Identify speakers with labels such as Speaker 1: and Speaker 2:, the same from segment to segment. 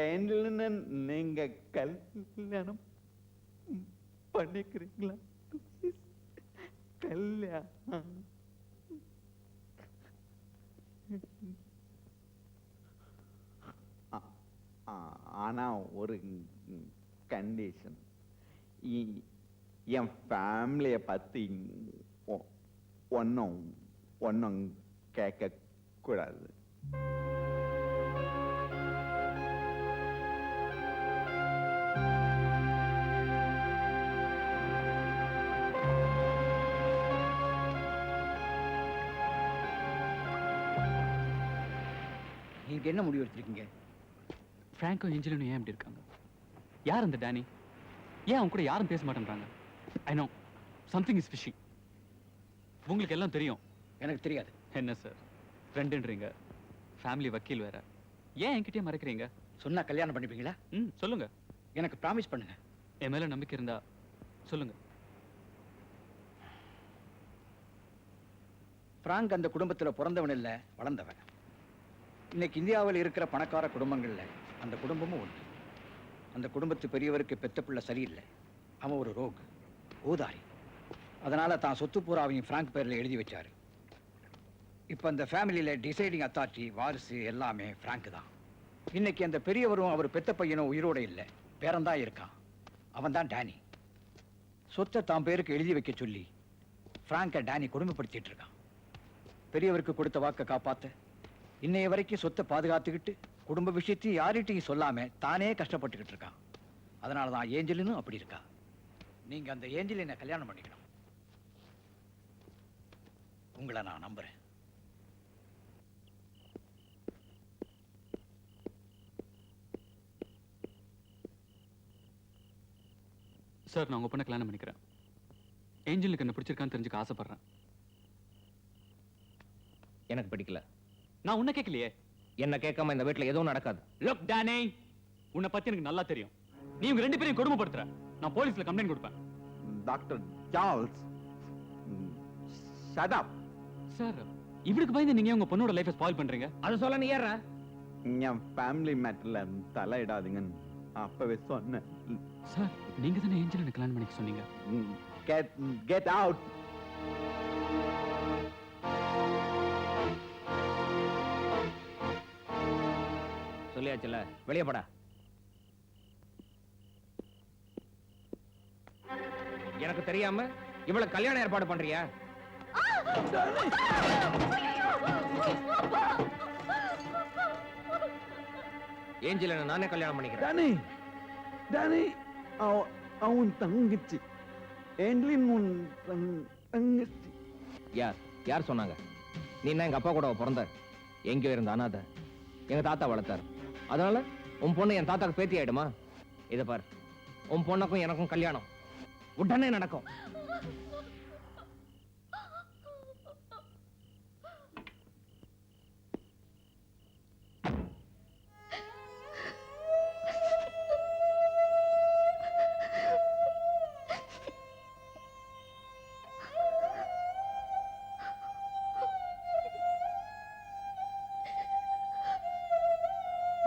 Speaker 1: ஏஞ்சல்னு நீங்க கல்யாணம் பண்ணிக்கிறீங்களா? கல்யாணம். ஆனா ஒரு கண்டிஷன், என் ஃபேமிலிய பத்தி ஒன்னும் கேட்க கூடாது.
Speaker 2: நீங்க என்ன முடிவு எடுத்திருக்கீங்க?
Speaker 3: பிராங்கோ ஏஞ்சலும் ஏன் இப்படி இருக்காங்க? யார் அந்த டேனி? ஏன் அவங்க கூட யாரும் பேச மாட்டேன்றாங்க? I know something is fishy. உங்களுக்கு எல்லாம் தெரியும்.
Speaker 2: எனக்கு தெரியாது.
Speaker 3: என்ன சார் ஃப்ரெண்டுன்றீங்க, ஃபேமிலி வக்கீல் வேற, ஏன் என்கிட்டயே மறைக்கிறீங்க?
Speaker 2: சொன்னா கல்யாணம் பண்ணிப்பீங்களா?
Speaker 3: சொல்லுங்க.
Speaker 2: எனக்கு ப்ராமிஸ் பண்ணுங்க.
Speaker 3: என் மேல நம்பிக்கை இருந்தா சொல்லுங்க.
Speaker 2: பிராங்க் அந்த குடும்பத்தில் பிறந்தவன் இல்ல, வளர்ந்தவன். இன்னைக்கு இந்தியாவில் இருக்கிற பணக்கார குடும்பங்கள்ல அந்த குடும்பமும் ஒன்று. அந்த குடும்பத்து பெரியவருக்கு பெத்த பிள்ளை சரியில்லை. அவன் ஒரு ரோக், ஊதாரி. அதனால தான் சொத்து பூராவையும் பிராங்க் பேர்ல எழுதி வச்சாரு. இப்ப அந்த ஃபேமிலியில டிசைடிங் அத்தாரிட்டி, வாரிசு எல்லாமே பிராங்க் தான். இன்னைக்கு அந்த பெரியவரும் அவர் பெத்த பையனும் உயிரோட இல்லை, பேரன்தான் இருக்கான். அவன் தான் டேனி. சொத்தை தான் பேருக்கு எழுதி வைக்க சொல்லி பிராங்கை டேனி கொடுமைப்படுத்திட்டு இருக்கான். பெரியவருக்கு கொடுத்த வாக்கை காப்பாத்த இன்னைய வரைக்கும் சொத்தை பாதுகாத்துக்கிட்டு குடும்ப விஷயத்தையும் யார்கிட்டையும் சொல்லாம தானே கஷ்டப்பட்டுக்கிட்டு இருக்கான். அதனாலதான் ஏஞ்சலினும் அப்படி இருக்கா. நீங்க அந்த ஏஞ்சலினை கல்யாணம் பண்ணிக்கணும். உங்களை நான் நம்புறேன்.
Speaker 3: சார், நான் உங்க பொண்ணை கல்யாணம் பண்ணிக்கிறேன். ஏஞ்சலுக்கு என்ன பிடிச்சிருக்கான்னு தெரிஞ்சுக்க ஆசைப்படுறேன்.
Speaker 4: எனக்கு பிடிக்கல.
Speaker 3: நான் உன்னை கேட்கலையே.
Speaker 4: என்ன கேட்காம இந்த வீட்டுல எதுவும் நடக்காது.
Speaker 3: லுக் டானி, உன்னை பத்தி எனக்கு நல்லா தெரியும். நீ உங்க ரெண்டு பேரையும் கொடுமைப்படுத்துற. நான் போலீஸ்ல கம்ப்ளைண்ட் கொடுப்பேன்.
Speaker 1: Doctor Charles, shut up.
Speaker 3: Sir, இவருக்கு பயந்து நீங்க உங்க பொண்ணோட லைஃபை ஸ்பாயில் பண்றீங்க.
Speaker 4: அது சொல்ல நீ ஏறா?
Speaker 1: என் ஃபேமிலி மேட்டர்ல தலையிடாதீங்கன்னு அப்பவே சொன்னேன்.
Speaker 3: சார், நீங்க தானே ஏஞ்சலை கல்யாணம் பண்ணிக்க சொன்னீங்க.
Speaker 1: Get out.
Speaker 4: சொல்லியாச்சுல, வெளியே படா. எனக்கு தெரியாம இவ்வளவு கல்யாணம் ஏற்பாடு பண்றியா? ஏஞ்சல நானே கல்யாணம் பண்ணிக்கிறேன்.
Speaker 1: டானி, டானி, அவன் தங்கச்சி. ஏஞ்சலின் உன் தங்கச்சி.
Speaker 4: யார் சொன்னாங்க? நீ என்ன எங்க அப்பா கூட பிறந்த? எங்கேயோ இருந்த அனாதை எங்க தாத்தா வளர்த்தாரு. அதனால உன் பொண்ணு என் தாத்தாக்கு பேத்தி ஆயிடுமா? இதை பாரு, உன் பொண்ணுக்கும் எனக்கும் கல்யாணம் உடனே நடக்கும்.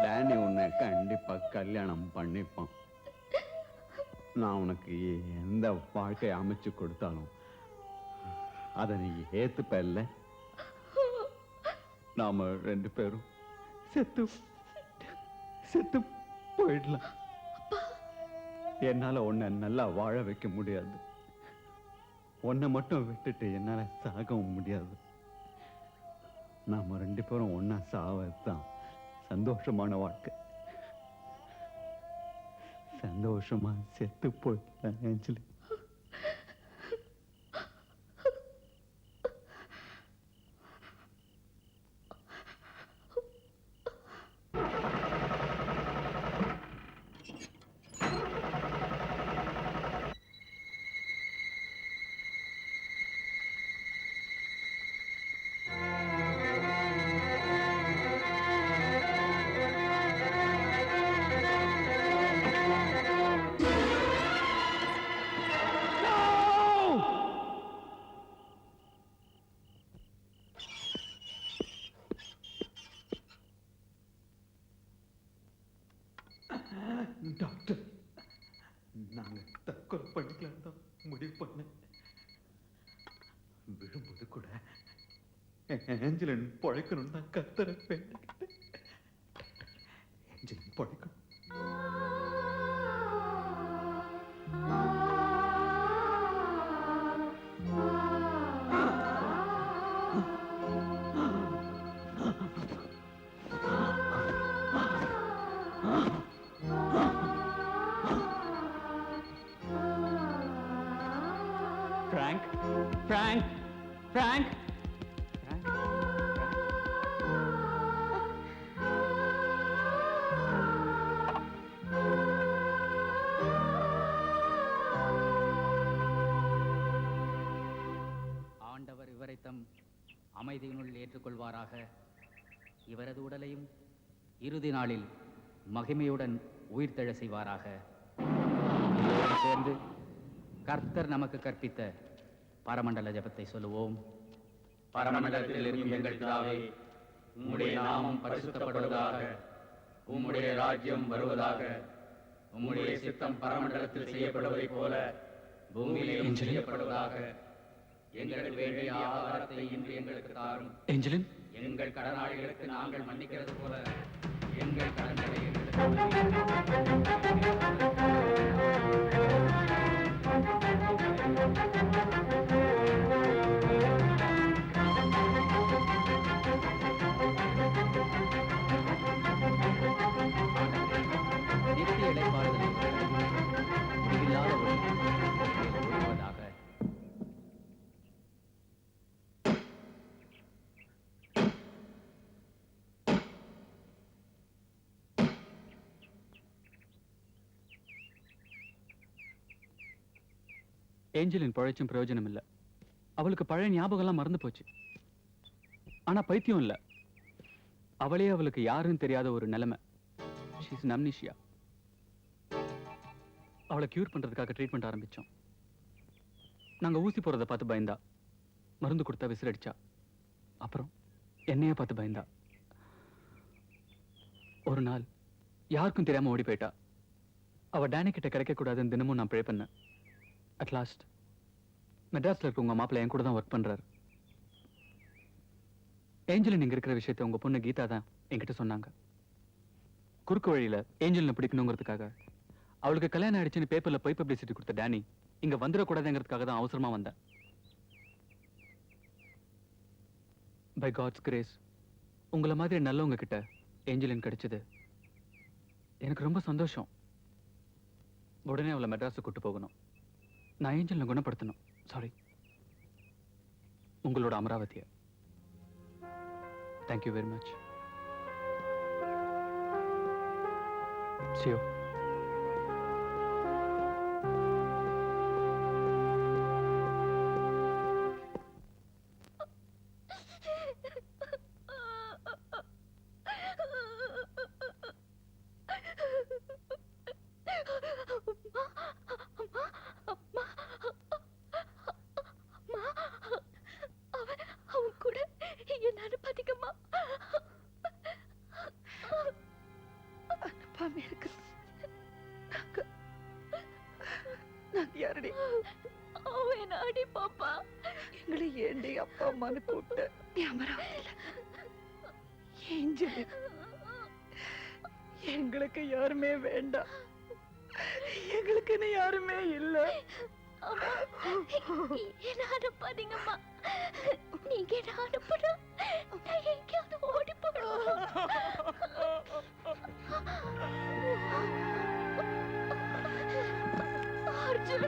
Speaker 1: டேனி உன்னை கண்டிப்பா கல்யாணம் பண்ணிப்பான். நான் உனக்கு எந்த வாழ்க்கை அமைச்சு கொடுத்தாலும் அதை நீ ஏத்துப்ப இல்ல? நாம ரெண்டு பேரும் செத்து செத்து போயிடலாம். என்னால உன்னை நல்லா வாழ வைக்க முடியாது. உன்னை மட்டும் விட்டுட்டு என்னால சாகவும் முடியாது. நாம ரெண்டு பேரும் ஒன்னா சாவதுதான் சந்தோஷமான வாழ்க்கை. சந்தோஷமா செத்து போயிடலாம் ஏஞ்சலி. ஏஞ்சலின் பழைக்கணும் நான் கத்தர வேண்டிக்கிட்டேன். ஏஞ்சலின் பழைக்கணும்.
Speaker 3: Frank, Frank, Frank.
Speaker 5: ஆண்டவர் இவரை தம் அமைதியினுள் ஏற்றுக்கொள்வாராக. இவரது உடலையும் இறுதி நாளில் மகிமையுடன் உயிர்த்தெழ செய்வாராக. இதோடு சேர்ந்து கர்த்தர் நமக்கு கற்பித்த பரமண்டல ஜெபத்தை சொல்லுவோம்.
Speaker 6: பரமண்டலத்தில் இருக்கும் எங்கள் பிதாவே, உம்முடைய நாமம் பரிசுத்தப்படுவதாக. உம்முடைய ராஜ்யம் வருவதாக. உம்முடைய சித்தம் பரமண்டலத்தில் செய்யப்படுவதைப் போல பூமியிலும் செய்யப்படுவதாக. எங்களுக்கு வேண்டிய ஆகாரத்தை இன்று எங்களுக்கு தாரும்.
Speaker 3: ஏஞ்சலின்,
Speaker 6: எங்கள் கடனாளிகளுக்கு நாங்கள் மன்னிக்கிறது போல எங்கள் கடன்களை எங்களுக்கு
Speaker 5: நித்திய இளைப்பாறுதலை முடிவில்லாத ஒளி ஒழுகுவதாக.
Speaker 3: ஏஞ்சலின் பழைச்சும் பிரயோஜனம் இல்லை. அவளுக்கு பழைய ஞாபகம்லாம் மறந்து போச்சு. ஆனா பைத்தியம் இல்லை. அவளே அவளுக்கு யாருன்னு தெரியாத ஒரு நிலைமை. She's amnesia. அவளை கியூர் பண்றதுக்காக ட்ரீட்மெண்ட் ஆரம்பிச்சோம். நாங்க ஊசி போறதை பார்த்து பயந்தா. மருந்து கொடுத்தா விசிலடிச்சா. அப்புறம் என்னையே பார்த்து பயந்தா. ஒரு நாள் யாருக்கும் தெரியாம ஓடி போயிட்டா. அவ டேனி கிட்ட கிடைக்க கூடாதுன்னு தினமும் நான் ப்ரே பண்ணேன். அட்லாஸ்ட் மெட்ராஸ்ல இருக்க உங்க மாப்பிள்ளை என் கூட தான் ஒர்க் பண்றாரு. ஏஞ்சலின் இங்க இருக்கிற விஷயத்தை உங்க பொண்ணு கீதா தான் என்கிட்ட சொன்னாங்க. குறுக்கு வழியில ஏஞ்சலினை பிடிக்கணுங்கிறதுக்காக, அவளுக்கு கல்யாணம் ஆயிடுச்சுன்னு பேப்பர்ல போய் பப்ளிசிட்டி கொடுத்த டேனி இங்க வந்துடக்கூடாதுங்கிறதுக்காக தான் அவசரமா வந்தேன். பை காட்ஸ் கிரேஸ் உங்களை மாதிரி நல்லவங்க கிட்ட ஏஞ்சலின் கிடைச்சது எனக்கு ரொம்ப சந்தோஷம். உடனே அவளை மெட்ராஸுக்கு கூட்டு போகணும். நான் ஏஞ்சலினை குணப்படுத்தணும். சாரி, உங்களோட அமராவதியை. Thank you very much. See you.
Speaker 7: எங்களை ஏண்டி அப்பா அம்மான்னு கூப்பிட்ட? எங்களுக்கு யாருமே வேண்டாம். எங்களுக்குன்னு யாருமே இல்ல.
Speaker 8: என்ன அனுப்பாதீங்கம்மா. நீங்க என்ன அனுப்புனா நான் எங்கேயாவது ஓடி போடுவோம். அர்ஜுன்,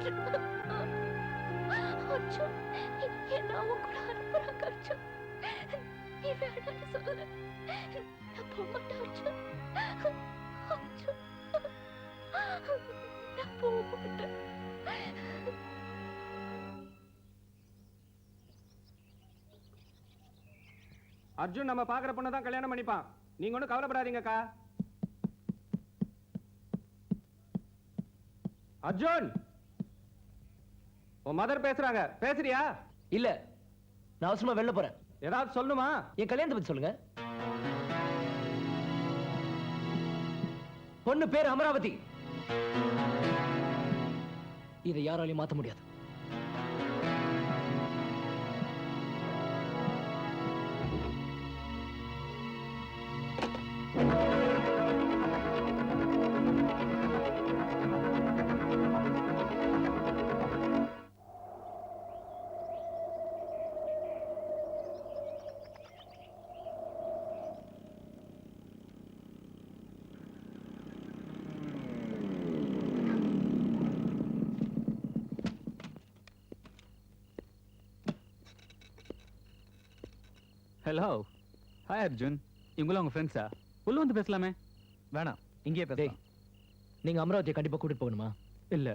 Speaker 8: அர்ஜுன், என்ன அவன் கூட அனுப்புறாங்க. அர்ஜுன், நீ வேணான்னு சொல்ல. நான் போக மாட்டேன் அர்ஜுன். அர்ஜுன், நான் போக மாட்டேன்.
Speaker 9: அர்ஜுன் நம்ம பாக்குற பொண்ணை தான் கல்யாணம் பண்ணிப்பான். நீங்க ஒன்றும் கவலைப்படாதீங்கக்கா. அர்ஜுன், உன் மதர் பேசுறாங்க. பேசுறியா?
Speaker 10: இல்ல, நான் அவசரமா வெளில போறேன்.
Speaker 9: ஏதாவது சொல்லணுமா?
Speaker 10: என் கல்யாணத்தை பத்தி சொல்லுங்க. பொண்ணு பேரு அமராவதி. இதை யாராலையும் மாத்த முடியாது.
Speaker 3: ஹலோ ஹாய் அர்ஜுன், இவங்களும் உங்க ஃப்ரெண்ட்ஸா? உள்ள வந்து பேசலாமே.
Speaker 10: வேணாம், இங்கேயே பேச. நீங்க அமராவதியை கண்டிப்பா கூட்டிட்டு போகணுமா?
Speaker 3: இல்ல,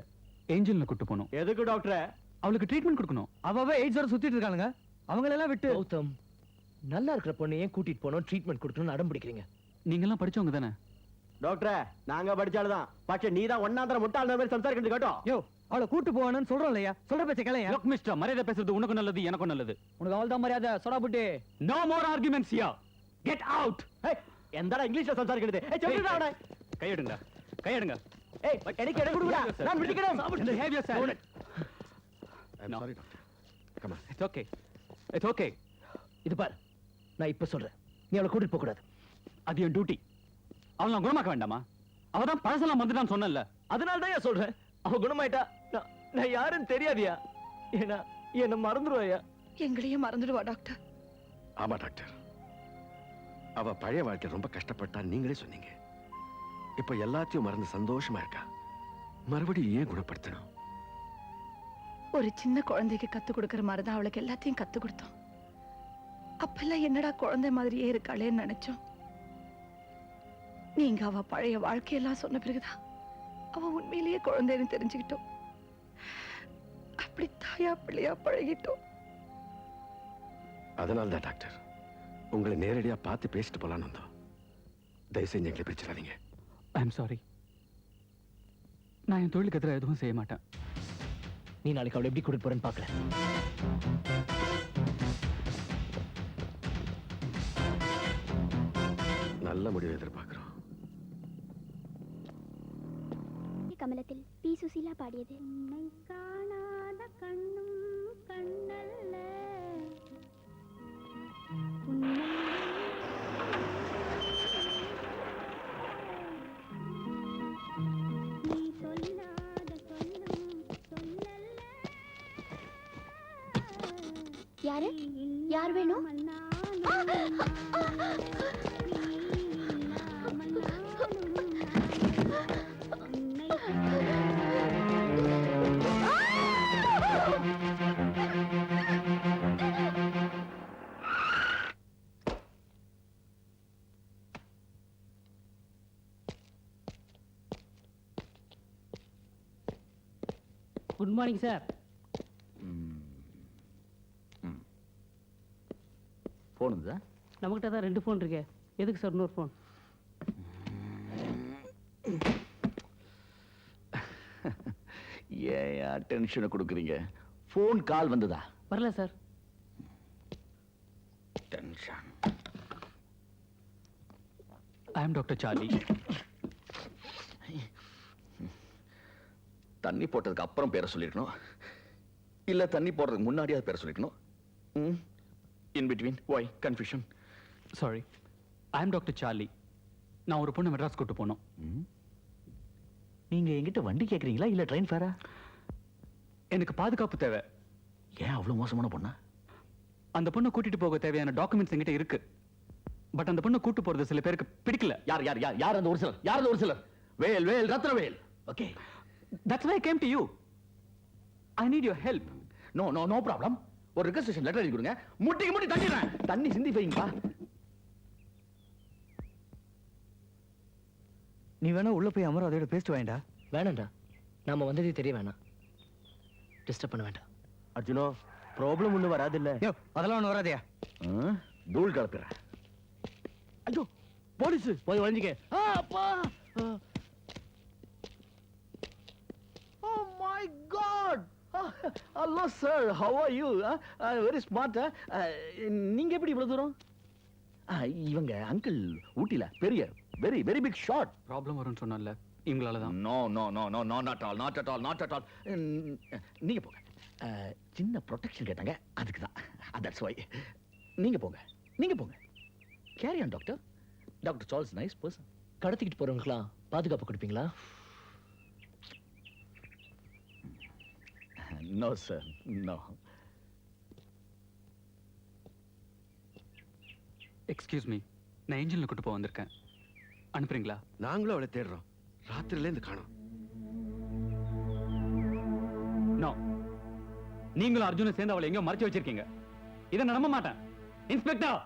Speaker 3: ஏஞ்சல்ல கூட்டு போகணும்.
Speaker 1: எதுக்கு டாக்டர்?
Speaker 3: அவளுக்கு ட்ரீட்மெண்ட் கொடுக்கணும்.
Speaker 10: அவ எய்ட்ஸோட சுத்திட்டு இருக்கானுங்க, அவங்களெல்லாம் விட்டு. கௌதம், நல்லா இருக்கிற பொண்ணு ஏன் கூட்டிட்டு போனோம், ட்ரீட்மெண்ட் கொடுக்கணும்னு அடம் பிடிக்கிறீங்க?
Speaker 3: நீங்க எல்லாம் படிச்சவங்க தானே?
Speaker 1: டாக்டர், நாங்க படிச்சாலுதான். பட்சே நீ தான் ஒன்னாந்தர முட்டாள் மாதிரி சம்சாரிக்கிறது கேட்டோம்.
Speaker 10: யோ, அவளை கூட்டு போவானு சொல்றோம் இல்லையா? சொல்ற பேச்ச கேளையா?
Speaker 3: லுக் மிஸ்டர், மரியாதை பேசுறது உனக்கும் நல்லது, எனக்கும் நல்லது.
Speaker 10: உனக்கு அவள் தான் மரியாதை. சொடா புட்டி.
Speaker 3: No more arguments here. Get out.
Speaker 1: எந்தடா இங்கிலீஷ்ல சம்சாரிக்கிறது? சொல்லுடா அவனை.
Speaker 3: கையெடுங்க, கையெடுங்க.
Speaker 10: எனக்கு இடம் கொடுடா, நான் விட்டுக்கிறேன்.
Speaker 3: Behave yourself.
Speaker 11: I'm sorry, doctor. Come on.
Speaker 3: It's okay. It's okay.
Speaker 10: இது பார், நான் இப்ப சொல்றேன், நீ அவளை கூட்டிட்டு போக கூடாது.
Speaker 3: அது என் டியூட்டி. அவளை நான் குணமாக்க வேண்டாமா? அவதான் பழசெல்லாம் வந்துட்டான்னு சொன்னேன்ல.
Speaker 10: அதனால தான் சொல்றேன், அவ குணமாயிட்டா நான் யாருன்னு தெரியாதியா? ஏன்னா என்ன மறந்துடுவாயா?
Speaker 7: எங்களையும் மறந்துடுவா டாக்டர்.
Speaker 11: ஆமா டாக்டர், அவ பழைய வாழ்க்கை ரொம்ப கஷ்டப்பட்டா நீங்களே சொன்னீங்க. இப்ப எல்லாத்தையும் மறந்து சந்தோஷமா இருக்கா. மறுபடியும் ஏன் குணப்படுத்தணும்?
Speaker 7: ஒரு சின்ன குழந்தைக்கு கத்து கொடுக்கற மாதிரி தான் அவளுக்கு எல்லாத்தையும் கத்து கொடுத்தோம். அப்பெல்லாம் என்னடா குழந்தை மாதிரியே இருக்காளேன்னு நினைச்சோம். நீங்க அவ பழைய வாழ்க்கையெல்லாம் சொன்ன பிறகுதான் அவ உண்மையிலேயே குழந்தைன்னு தெரிஞ்சுக்கிட்டோம். அப்படி தாயா பிள்ளையா பழகிட்டோம்.
Speaker 11: அதனால்தான் டாக்டர் உங்களை நேரடியா பார்த்து பேசிட்டு போலான்னு வந்தோம். தயவு செஞ்சு எங்களை பிரிச்சிடாதீங்க.
Speaker 3: I'm sorry. நான் என் தொழிலுக்கு எதிராக எதுவும் செய்ய மாட்டேன்.
Speaker 10: நீ நாளைக்கு அவளை எப்படி கூட்டிட்டு போறேன்னு பாக்குறேன்.
Speaker 11: நல்ல முடிவு எதிர்பார்க்கிறோம்.
Speaker 8: கமலத்தில் பி சுசீலா பாடியது. உன்னை காணாத கண்ணும் கண்ணல்ல, நீ சொல்லாத சொல்லும் சொல்லல்ல. யாரு? யார் வேணும்?
Speaker 5: Good morning sir.
Speaker 6: ஃபோன் இருந்தா?
Speaker 5: நம்மகிட்ட தான் 2 ஃபோன் இருக்கு. எதுக்கு சார் இன்னொரு ஃபோன்?
Speaker 6: ஏன் டென்ஷனை கொடுக்குறீங்க? ஃபோன் கால் வந்ததா?
Speaker 5: வரல sir.
Speaker 6: Tension.
Speaker 3: I am doctor Charlie.
Speaker 6: தண்ணி போட்டதுக்கு அப்புறம் பேரை சொல்லிருக்கணும், இல்ல தண்ணி போடுறதுக்கு முன்னாடியாவது பேரை சொல்லிருக்கணும். In between why confusion?
Speaker 3: Sorry. I am doctor Charlie. நான் ஒரு பொண்ணு மெட்ராஸ் கூட்டு போனோம்.
Speaker 6: நீங்க என்கிட்ட வண்டி கேக்குறீங்களா இல்ல ட்ரெயின் ஃபேரா?
Speaker 3: எனக்கு பாதுகாப்பு தேவை.
Speaker 6: ஏன் அவ்வளவு மோசமான பொண்ணா?
Speaker 3: அந்த பொண்ணை கூட்டிட்டு போக தேவையான டாக்குமெண்ட்ஸ் என்கிட்ட இருக்கு. பட் அந்த பொண்ணை கூட்டு போறது சில பேருக்கு பிடிக்கல.
Speaker 6: யார் யார் யார் யார் அந்த ஒரு சிலர்? யார் அந்த ஒரு சிலர்? Vel Vel Rathnavel. Okay,
Speaker 3: that's why I came to you. I need your help.
Speaker 6: No no no problem. ஒரு ரெக்வெஸ்டேஷன் லெட்டர் எழுதி கொடுங்க. முட்டிக்கு முட்டி தண்ணிறேன். தண்ணி சிந்தி வைங்கப்பா.
Speaker 10: நீ வேணா உள்ள போய் அமராவதியோட பேசிட்டு வாங்கடா. வேணாம்டா, நாம வந்ததே தெரிய வேணாம். டிஸ்டர்ப் பண்ண வேண்டாம்.
Speaker 1: அர்ஜுனோ, ப்ராப்ளம் ஒன்றும் வராது இல்ல?
Speaker 10: யோ, அதெல்லாம் ஒன்றும் வராதியா?
Speaker 6: தூள் கலப்புறேன்.
Speaker 10: ஐயோ, போலீஸ் போய் ஒளிஞ்சிக்க. அப்பா!
Speaker 6: Oh my God! Hello sir, how are you? Very smart. நீங்க எப்படி இவ்வளவு தூரம்? இவங்க அங்கிள் ஊட்டில பெரிய very very big shot.
Speaker 3: Problem வரும்னு சொன்னல, இவங்களால தான்.
Speaker 6: No no no no no not all not at all not at all. நீங்க போங்க. சின்ன ப்ரொடெக்ஷன் கேட்டாங்க, அதுக்கு தான். That's why. நீங்க போங்க, நீங்க போங்க. Carry on doctor. Doctor Charles nice person.
Speaker 10: கடத்திக்கிட்டு போறவங்களுக்குலாம் பாதுகாப்பு கொடுப்பீங்களா?
Speaker 6: No sir, no.
Speaker 3: Excuse me, நான் ஏஞ்சலில் கூட்டு போக வந்திருக்கேன். அனுப்புறீங்களா?
Speaker 11: நாங்களும் அவளை தேடுறோம். ராத்திரிலேருந்து காணோம்.
Speaker 3: நோ, நீங்களும் அர்ஜுனை சேர்ந்து அவளை எங்கேயோ மறைச்சு வச்சிருக்கீங்க. இதை நான் நம்ப மாட்டேன். இன்ஸ்பெக்டர்!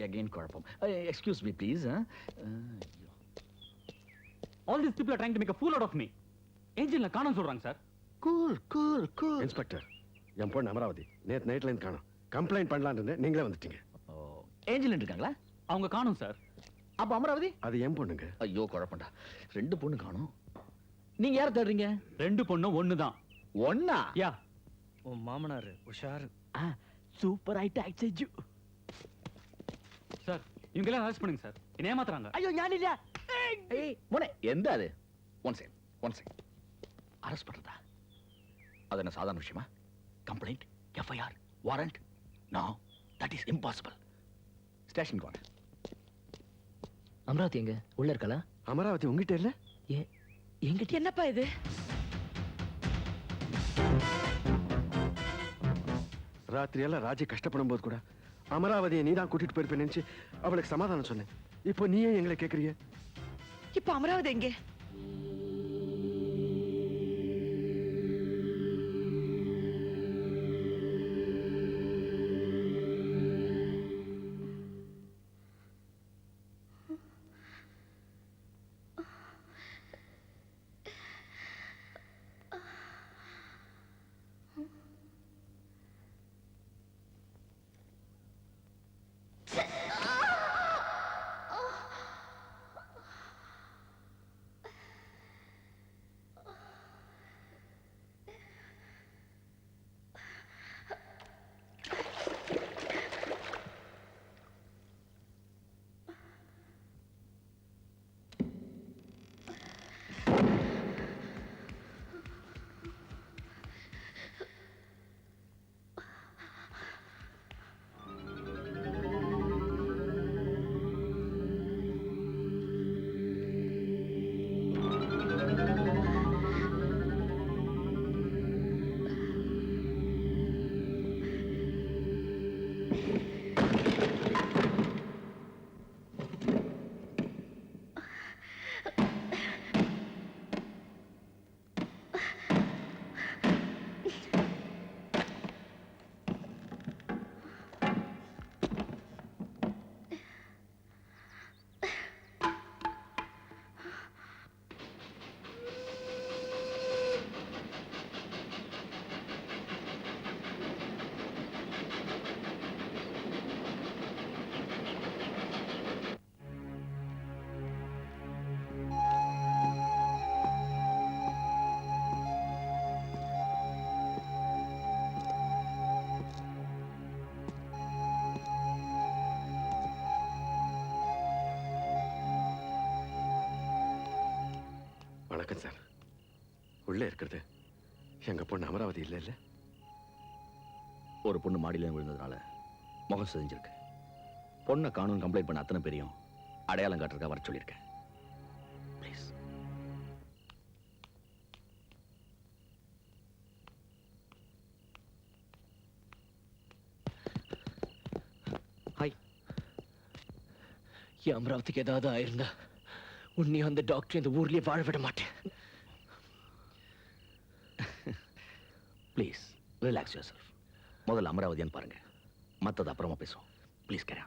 Speaker 6: அகைன் குழப்பம். Excuse me please.
Speaker 3: All these people are trying to make a fool out of me. ஏஞ்சல்ல காணோம் சொல்றாங்க சார்.
Speaker 6: கூல்.
Speaker 11: இன்ஸ்பெக்டர், என் பொண்ணு அமராவதி நேத்து நைட்ல இருந்து காணோம். கம்ப்ளைண்ட் பண்ணலான்னு நீங்களே வந்துட்டீங்க.
Speaker 6: ஏஞ்சல் இருக்காங்களா?
Speaker 3: அவங்க காணோம் சார்.
Speaker 6: அப்ப அமராவதி?
Speaker 11: அது என் பொண்ணுங்க.
Speaker 6: ஐயோ குழப்பம்டா, 2 பொண்ணு காணோம். நீங்க யார தேடுறீங்க?
Speaker 3: 2 பொண்ணும் ஒண்ணுதான்.
Speaker 6: ஒண்ணா?
Speaker 3: யா.
Speaker 10: உன் மாமனார் உஷார்.
Speaker 6: சூப்பர் ஐட்ட ஆக்சேஜ்.
Speaker 3: சார், இவங்க எல்லாம் அரெஸ்ட் பண்ணுங்க சார். என்ன ஏமாத்துறாங்க.
Speaker 6: ஐயோ ஞான இல்ல. ஏய் மோனே, எந்த அது? One second. அரெஸ்ட் பண்றதா? அது என்ன சாதாரண விஷயமா? Complaint, FIR, warrant? No, that is impossible. Station gone.
Speaker 10: Amaravati எங்க? உள்ள இருக்கலா?
Speaker 11: அமராவதி உங்ககிட்ட இல்ல?
Speaker 10: எங்கிட்ட?
Speaker 7: என்னப்பா இது?
Speaker 11: ராத்திரி எல்லாம் ராஜி கஷ்டப்படும் போது கூட அமராவதியை நீ தான் கூட்டிட்டு போயிருப்பேன் நினைச்சு அவளுக்கு சமாதானம் சொன்னேன். இப்போ நீயே எங்களை கேக்குறீங்க?
Speaker 7: இப்ப அமராவதி எங்கே?
Speaker 11: வணக்கம் சார். உள்ளே இருக்கிறது எங்க பொண்ணு அமராவதி இல்ல இல்ல?
Speaker 6: ஒரு பொண்ணு மாடியில விழுந்ததுனால முகம் செஞ்சிருக்கு. பொண்ணை காணும் கம்ப்ளைண்ட் பண்ண அத்தனை பேரையும் அடையாளம் காட்டுறதுக்காக வர சொல்லியிருக்கேன். ப்ளீஸ்.
Speaker 10: ஹாய். என் அமராவதிக்கு ஏதாவது ஆயிருந்தா உன்னையும் அந்த டாக்டர் இந்த ஊர்லயே வாழ விட மாட்டேன்.
Speaker 6: Please relax your self. முதல்ல அமராவதியான்னு பாருங்க, மற்றது அப்புறமா பேசுவோம். ப்ளீஸ் கேரா.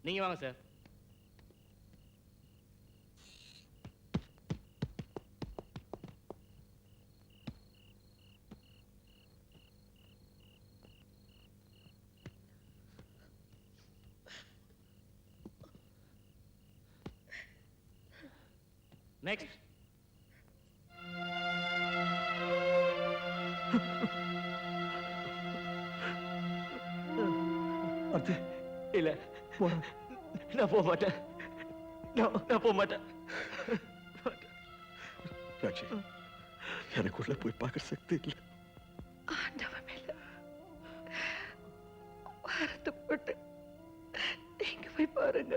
Speaker 10: நீங்க வாங்க சார். நெக்ஸ்ட்.
Speaker 6: அர்ஜுன், இல்ல நான் போக மாட்டேன். நான் போக மாட்டேன்.
Speaker 11: ராஜி, எனக்கு உள்ள போய் பார்க்க சக்தி இல்லை.
Speaker 7: ஆண்டவன் மேல வருத்தப்பட்டு நீங்க போய் பாருங்க.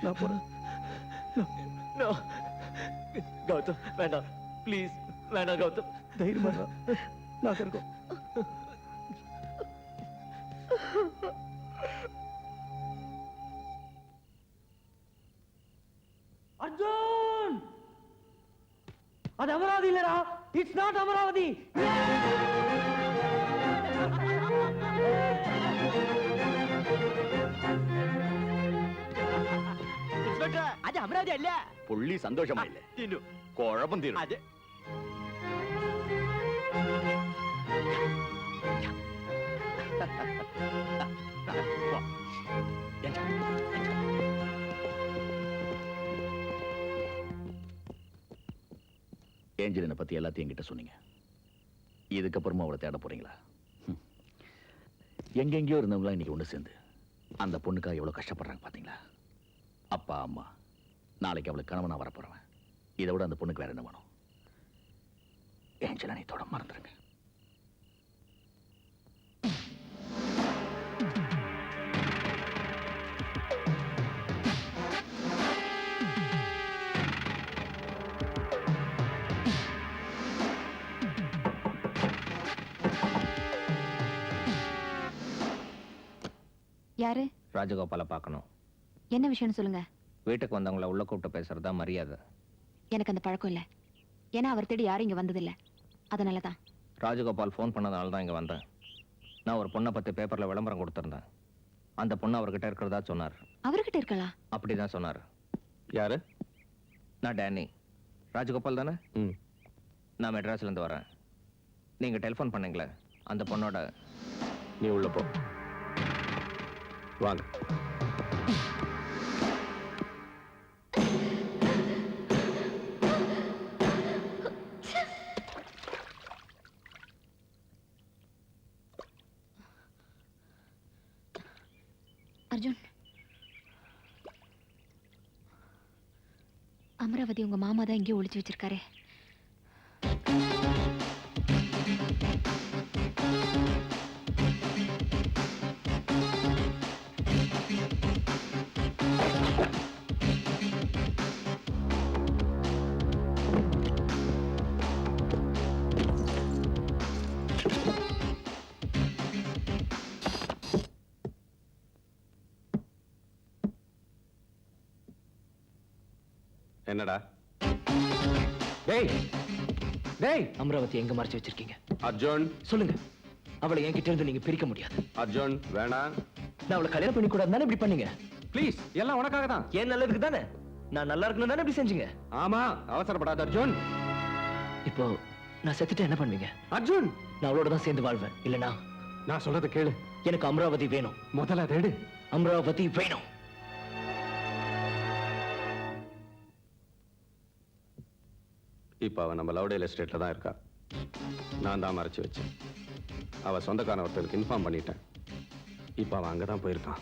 Speaker 6: நான் போறேன். கௌதம் வேண்டாம், ப்ளீஸ் வேண்டாம் கௌதம், தைரியமா நான் இருக்கோம். அர்ஜுன், அது அமராவதி இல்லடா, இட்ஸ் நாட் அமராவதி.
Speaker 12: அது அமராவதி அல்ல.
Speaker 1: പുള്ളി സന്തോഷമായില്ലേ? കുഴപ്പം തീരും.
Speaker 12: அது
Speaker 1: ஏஞ்சலினை பத்தி எல்லாத்தையும் என்கிட்ட சொன்னீங்க. இதுக்கப்புறமா அவளை தேட போறீங்களா? எங்கெங்கயோ இருந்தவங்களா இன்னைக்கு ஒண்ணு சேர்ந்து அந்த பொண்ணுக்காக எவ்வளவு கஷ்டப்படுறாங்க பாத்தீங்களா? அப்பா அம்மா, நாளைக்கு அவளுக்கு கணவனா வரப்போறவன், இதை விட அந்த பொண்ணுக்கு வேற என்ன வேணும்? ஏஞ்சலை நீ தொட மறந்துருங்க.
Speaker 13: யாரு?
Speaker 4: ராஜகோபாலை பார்க்கணும்.
Speaker 13: என்ன விஷயம்னு சொல்லுங்க.
Speaker 4: வீட்டுக்கு வந்தவங்கள உள்ள கூப்பிட்டு பேசுறதா மரியாதை.
Speaker 13: எனக்கு அந்த பழக்கம் இல்லை. ஏன்னா அவர் தேடி யாரும் இங்க வந்ததில்லை. அதனால தான்.
Speaker 4: ராஜகோபால் ஃபோன் பண்ணதால தான் இங்கே வந்தேன். நான் ஒரு பொண்ணை பற்றி பேப்பரில் விளம்பரம் கொடுத்துருந்தேன். அந்த பொண்ணு அவர்கிட்ட இருக்கிறதா சொன்னார்.
Speaker 13: அவர்கிட்ட இருக்கலாம்.
Speaker 4: அப்படி தான் சொன்னார்.
Speaker 11: யாரு?
Speaker 4: நான் டேனி. ராஜகோபால் தானே? நான் மெட்ராஸ்லேருந்து வரேன். நீங்கள் டெலிஃபோன் பண்ணீங்களே, அந்த பொண்ணோட.
Speaker 11: நீ உள்ள போ. வாங்க.
Speaker 13: அர்ஜுன், அமராவதி உங்க மாமா தான் எங்கேயோ ஒளிச்சு வச்சிருக்காரு.
Speaker 11: என்னடா?
Speaker 10: டேய் டேய், அமராவதி எங்க மறைச்சு வச்சிருக்கீங்க?
Speaker 11: அர்ஜுன்
Speaker 10: சொல்லுங்க. அவளை என்கிட்ட இருந்து நீங்க பிரிக்க முடியாது.
Speaker 11: அர்ஜுன் வேணாம்.
Speaker 10: நான் அவளை கல்யாணம் பண்ணி கூடாது தானே இப்படி பண்ணீங்க?
Speaker 9: ப்ளீஸ், எல்லாம் உனக்காக தான்.
Speaker 10: ஏன் நல்லதுக்கு தானே. நான் நல்லா இருக்கணும் தானே இப்படி செஞ்சீங்க?
Speaker 9: ஆமா, அவசரப்படாத அர்ஜுன்.
Speaker 10: இப்போ நான் செத்துட்டு என்ன பண்ணுவீங்க?
Speaker 9: அர்ஜுன்,
Speaker 10: நான் அவளோட தான் சேர்ந்து வாழ்வேன். இல்லனா
Speaker 9: நான் சொல்றத கேளு.
Speaker 10: எனக்கு அமராவதி வேணும்.
Speaker 9: முதல்ல அதை எடு.
Speaker 10: அமராவதி வேணும்.
Speaker 11: இப்ப அவன் நம்ம லவ்டேல் எஸ்டேட்ல தான் இருக்கா. நான் தான் மறைச்சு வச்சேன். அவ சொந்தக்காரன் ஒருத்தருக்கு இன்ஃபார்ம் பண்ணிட்டேன். இப்ப அவன் அங்கதான் போயிருக்கான்.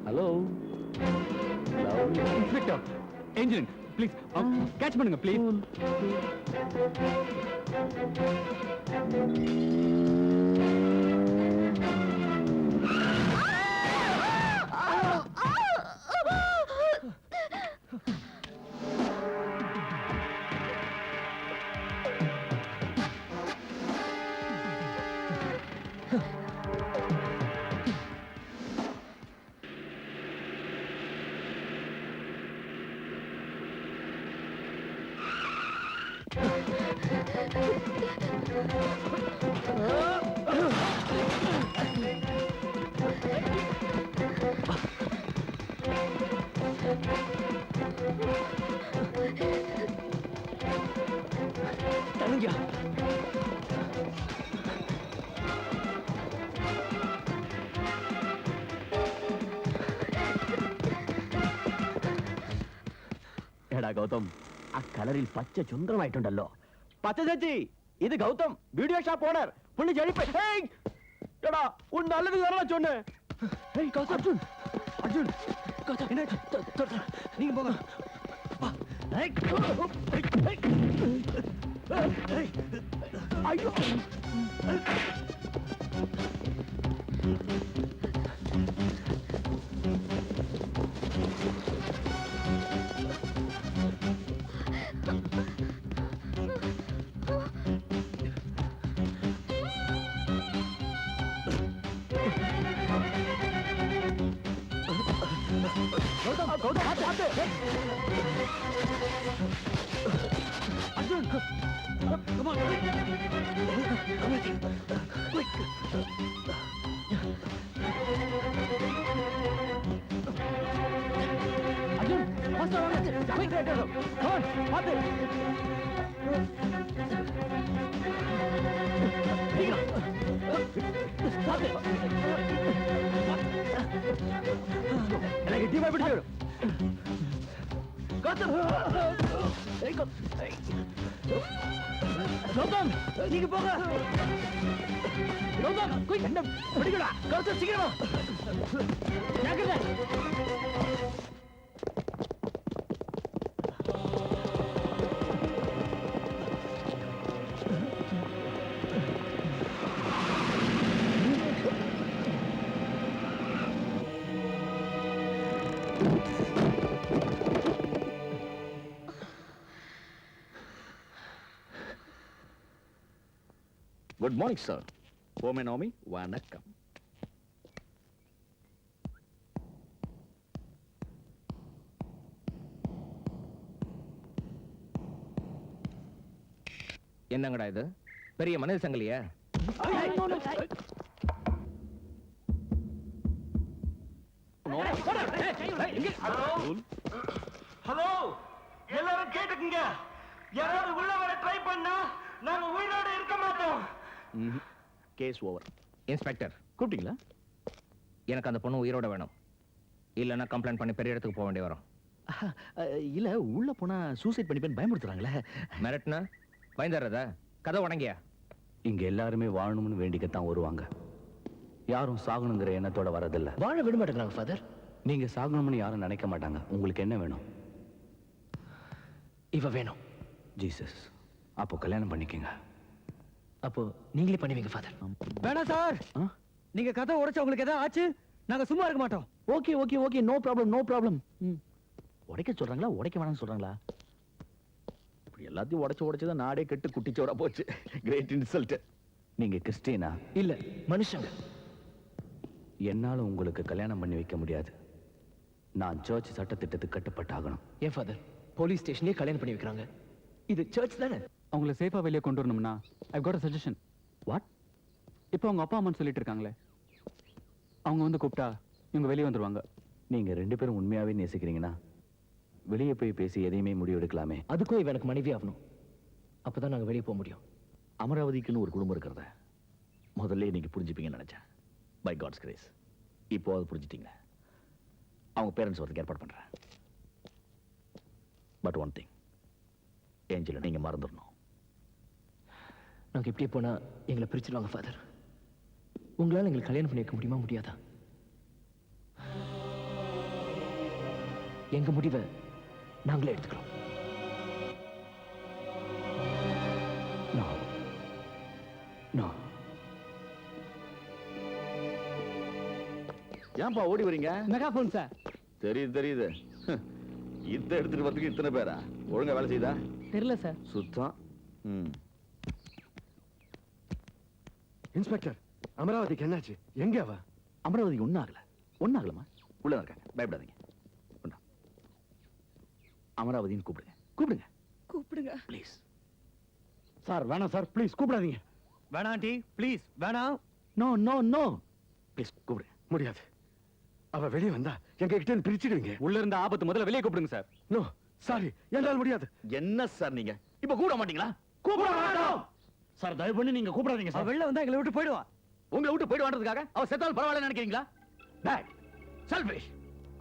Speaker 6: Hello
Speaker 3: inspector Angeline please catch பண்ணுங்க ப்ளீஸ்.
Speaker 6: தனுங்கயா എടാ ഗൗതം ആ കളറിൽ പച്ച ചുന്ദ്രമായിട്ടുണ്ടല്ലോ പച്ച ചേച്ചി ഇത് ഗൗതം വീഡിയോ ഷോപ്പ് ഓണർ പുള്ളി ചെഴിപ്പ് എടാ ഉൻ നല്ലത് കാരണം சொன்னே ഗൗതം അർജുൻ അർജുൻ ഗൗതം നീ പോകാം അയ്യോ गौतम गौतम हाथ हाथ Arjun come on quick Arjun faster quick come on हाथ ಎಲ್ಲ ಗಟ್ಟಿ ಮಾಡ್ಬಿಟ್ಟು கௌதம் நீங்க போங்க கௌதம் குயிக் என்ன பிடிக்கடா கௌதம் சீக்கிரமா ஜாக்கிரதை
Speaker 14: குட் மார்னிங் சார். ஓமே நோமி வணக்கம்.
Speaker 4: என்னங்கடா இது பெரிய மனித சங்கிலியா?
Speaker 6: ஹலோ எல்லாரும் கேட்டுக்குங்க. யாராவது உள்ள வர ட்ரை பண்ணா நாங்க உயிரோட இருக்க மாட்டோம்.
Speaker 14: Case over.
Speaker 4: இன்ஸ்பெக்டர்
Speaker 14: கூப்பிட்டீங்களா?
Speaker 4: எனக்கு அந்த பொண்ணு உயிரோட வேணும். இல்லைன்னா கம்ப்ளைண்ட் பண்ணி பெரிய இடத்துக்கு போக வேண்டி வரும்.
Speaker 14: இல்ல உள்ள போனா சூசைட் பண்ணிப்பேன்னு பயமுறுத்துறாங்களே.
Speaker 4: மிரட்னா பயந்துடுறதா? கதை உடங்கியா?
Speaker 14: இங்க எல்லாருமே வாழணும்னு வேண்டிக்கத்தான் வருவாங்க. யாரும் சாகணுங்கிற எண்ணத்தோட வரதில்ல.
Speaker 10: வாழ விட மாட்டேங்கிறாங்க ஃபாதர்.
Speaker 14: நீங்க சாகணும்னு யாரும் நினைக்க மாட்டாங்க. உங்களுக்கு என்ன வேணும்?
Speaker 10: இவ வேணும்.
Speaker 14: ஜீசஸ். அப்போ கல்யாணம் பண்ணிக்கங்க.
Speaker 10: அப்போ நீங்களே பண்ணுவீங்க ஃபாதர்.
Speaker 6: வேணாம் சார், நீங்க கதை உடைச்ச உங்களுக்கு ஏதாவது ஆச்சு நாங்க சும்மா இருக்க மாட்டோம்.
Speaker 14: Okay okay okay, no problem no problem. உடைக்க சொல்றாங்களா உடைக்க வேணாம்னு சொல்றாங்களா? இப்படி எல்லாத்தையும் உடைச்சதான் நாடே கெட்டு குட்டிச்சோரா போச்சு. Great insult. நீங்க கிறிஸ்டியனா?
Speaker 10: இல்ல, மனுஷங்க.
Speaker 14: என்னால உங்களுக்கு கல்யாணம் பண்ணி வைக்க முடியாது. நான் சர்ச் சட்டத்திட்டத்துக்கு கட்டுப்பட்டாகணும்.
Speaker 10: ஏன் ஃபாதர், போலீஸ் ஸ்டேஷன்லயே கல்யாணம் பண்ணி வைக்கிறாங்க. இது சர்ச் தானே?
Speaker 3: அவங்கள சேஃபா வெளியே கொண்டு வரணும்னா I got a suggestion.
Speaker 14: What?
Speaker 3: இப்போ அவங்க அப்பா அம்மான்னு சொல்லிட்டு இருக்காங்களே, அவங்க வந்து கூப்பிட்டா இவங்க வெளியே வந்துருவாங்க.
Speaker 14: நீங்க 2 பேரும் உண்மையாவே நேசிக்கிறீங்கன்னா வெளியே போய் பேசி எதையுமே முடிவு எடுக்கலாமே.
Speaker 10: அதுக்கும் இவன் எனக்கு மனைவி ஆகணும். அப்பதான் நாங்க வெளியே போக முடியும்.
Speaker 14: அமராவதிக்குன்னு ஒரு குடும்பம் இருக்கிறத முதல்ல நீங்க புரிஞ்சுப்பீங்கன்னு நினைச்சேன். பை காட்ஸ் கிரேஸ் இப்போ அது புரிஞ்சுட்டீங்க. அவங்க பேரண்ட்ஸ் வரதுக்கு ஏற்பாடு பண்றேன். பட் ஒன் திங், ஏஞ்சலை நீங்க மறந்துடணும்.
Speaker 10: நாங்க இப்படியே போனா எங்களை பிரிச்சிருவாங்க ஃபாதர். உங்களால எங்களுக்கு கல்யாணம் பண்ணி வைக்க முடியுமா முடியாதா? எங்க முடிவை நாங்களே எடுத்துக்கிறோம்.
Speaker 14: No. No. ஏன்பா ஓடி வரீங்க?
Speaker 6: Megaphone sir.
Speaker 14: தெரியுது. இத எடுத்துட்டு வரதுக்கு இத்தனை பேரா? ஒழுங்கா வேலை செய்தா?
Speaker 5: தெரியல சார்.
Speaker 14: சுத்தம்.
Speaker 11: இன்ஸ்பெக்டர், அமராவதிக்கு என்னாச்சு? எங்க அவ?
Speaker 14: அமராவதிக்கு ஒன்னாகலமா? உள்ள இருக்காங்க, பயப்படாதீங்க. அமராவதின்னு கூப்பிடுங்க ப்ளீஸ்.
Speaker 6: சார் வேணாம் சார், ப்ளீஸ் கூப்பிடாதீங்க. வேணாம் டி, ப்ளீஸ் வேணாம்.
Speaker 14: நோ நோ நோ, ப்ளீஸ் கூப்பிடுங்க.
Speaker 11: முடியாது. அவ வெளியே வந்தா எங்க கிட்ட பிரிச்சிடுவீங்க.
Speaker 3: உள்ள இருந்த ஆபத்து முதல்ல வெளியே கூப்பிடுங்க சார்.
Speaker 11: நோ சாரி, என்னால் முடியாது.
Speaker 14: என்ன சார் நீங்க இப்ப கூப்பிட மாட்டீங்களா?
Speaker 6: கூப்பிட வேண்டாம் சார், தயவு பண்ணி நீங்க கூப்பிடாதீங்க சார். வெளில வந்தா எங்களை விட்டு போயிடுவா.
Speaker 14: உங்களை விட்டு போயிடுவான்றதுக்காக அவ செத்தால் பரவாயில்ல நினைக்கிறீங்களா? Bad selfish.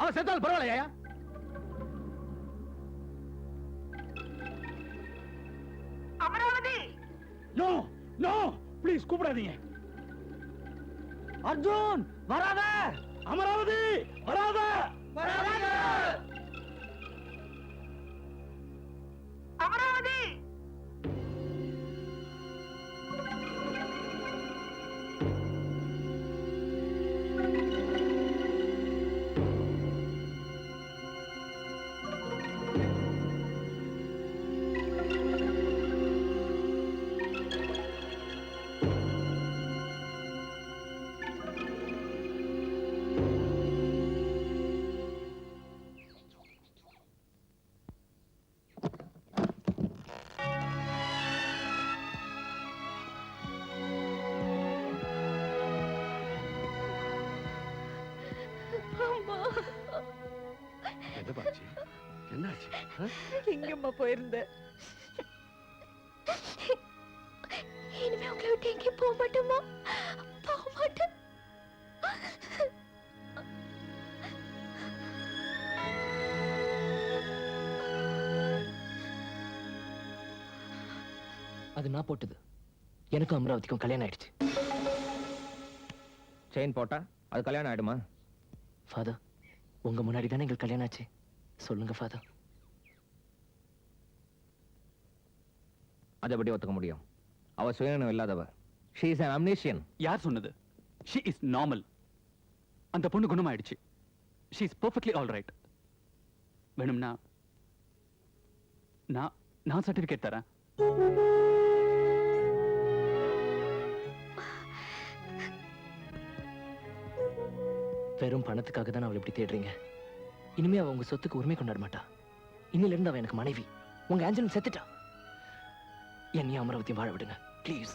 Speaker 14: அவ செத்தால் பரவாயில்லையா?
Speaker 6: அமராவதி, நோ நோ ப்ளீஸ் கூப்பிடாதீங்க. அர்ஜுன் வராத. அமராவதி வராத. அமராவதி.
Speaker 11: என்னாச்சு?
Speaker 7: எங்கம்மா போயிருந்த?
Speaker 8: இனிமே உங்களை விட்டு எங்கேயும் போக மாட்டோமா? போக மாட்டேன்.
Speaker 10: அது நான் போட்டது. எனக்கும் அமராவதிக்கும் கல்யாணம் ஆயிடுச்சு.
Speaker 4: செயின் போட்டா அது கல்யாணம் ஆயிடுமா?
Speaker 10: ஃபாதர், உங்க முன்னாடி தானே எங்களுக்கு கல்யாணம் ஆச்சு. சொல்லுங்க ஃபாதர்.
Speaker 4: அதை எப்படி ஒத்துக்க முடியும்? அவ சுயநலம் இல்லாதவ. She is an amnesian.
Speaker 3: யார் சொன்னது? She is normal. அந்த பொண்ணு குணமாயிடுச்சு. She is perfectly all right. வேணும்னா நான் சர்டிபிகேட் தரேன்.
Speaker 10: வெறும் பணத்துக்காக தான் அவளை இப்படி தேடுறீங்க. இனிமே அவ உங்க சொத்துக்கு உரிமை கொண்டாட மாட்டா. இன்னில இருந்து அவ எனக்கு மனைவி. உங்க ஆஞ்சலன் செத்துட்டா. என்னையும் அமராவதியும் வாழ விடுங்க ப்ளீஸ்.